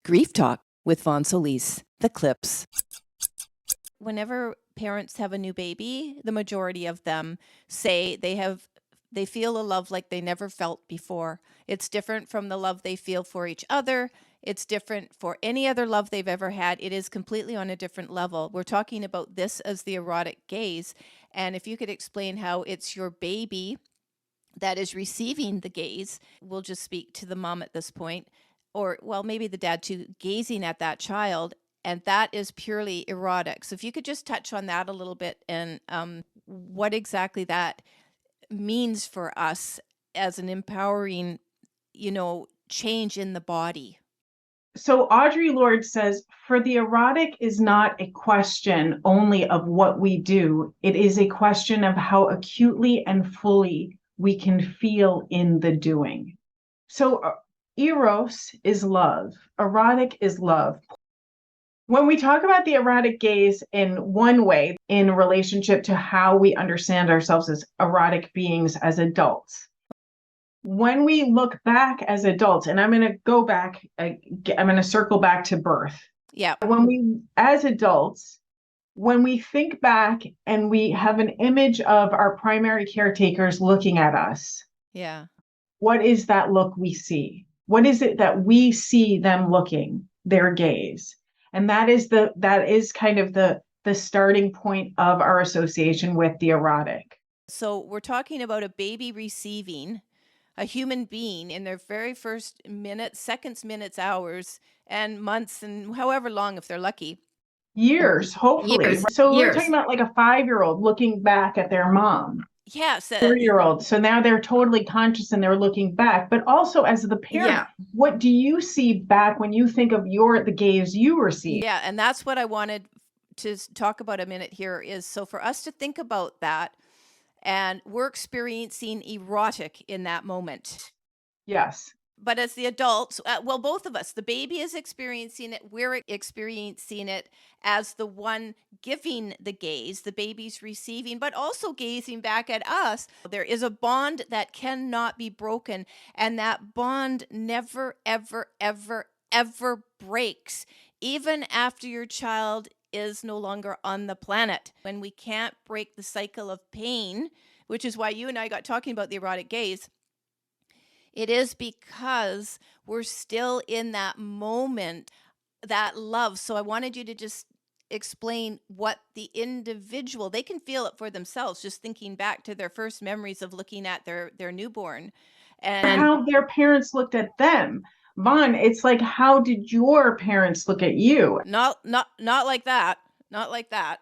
Grief Talk with Vonne Solis, the clips. Whenever parents have a new baby, the majority of them say they feel a love like they never felt before. It's different from the love they feel for each other. It's different for any other love they've ever had. It is completely on a different level. We're talking about this as the erotic gaze. And if you could explain how it's your baby that is receiving the gaze, we'll just speak to the mom at this point, or well, maybe the dad too, gazing at that child. And that is purely erotic. So if you could just touch on that a little bit and what exactly that means for us as an empowering, change in the body. So Audre Lorde says, for the erotic is not a question only of what we do. It is a question of how acutely and fully we can feel in the doing. So eros is love. Erotic is love. When we talk about the erotic gaze in one way, in relationship to how we understand ourselves as erotic beings as adults, when we look back as adults, and I'm going to go back, I'm going to circle back to birth. Yeah. When we, as adults, when we think back and we have an image of our primary caretakers looking at us. Yeah. What is that look we see? What is it that we see them looking, their gaze? And that is kind of the starting point of our association with the erotic. So we're talking about a baby receiving a human being in their very first minutes, seconds, minutes, hours, and months, and however long if they're lucky. Years, hopefully. Years. We're talking about like a 5-year-old looking back at their mom. Yes. 3-year-old. So now they're totally conscious and they're looking back. But also as the parent, what do you see back when you think of the gaze you receive? Yeah, and that's what I wanted to talk about a minute here is, so for us to think about that, and we're experiencing erotic in that moment. Yes. But as the adults, well, both of us, the baby is experiencing it. We're experiencing it as the one giving the gaze, the baby's receiving, but also gazing back at us. There is a bond that cannot be broken. And that bond never, ever, ever, ever breaks, even after your child is no longer on the planet. When we can't break the cycle of pain, which is why you and I got talking about the erotic gaze, it is because we're still in that moment, that love. So I wanted you to just explain what the individual, they can feel it for themselves, just thinking back to their first memories of looking at their newborn. And how their parents looked at them. Vonne, it's like, how did your parents look at you? Not like that. Not like that.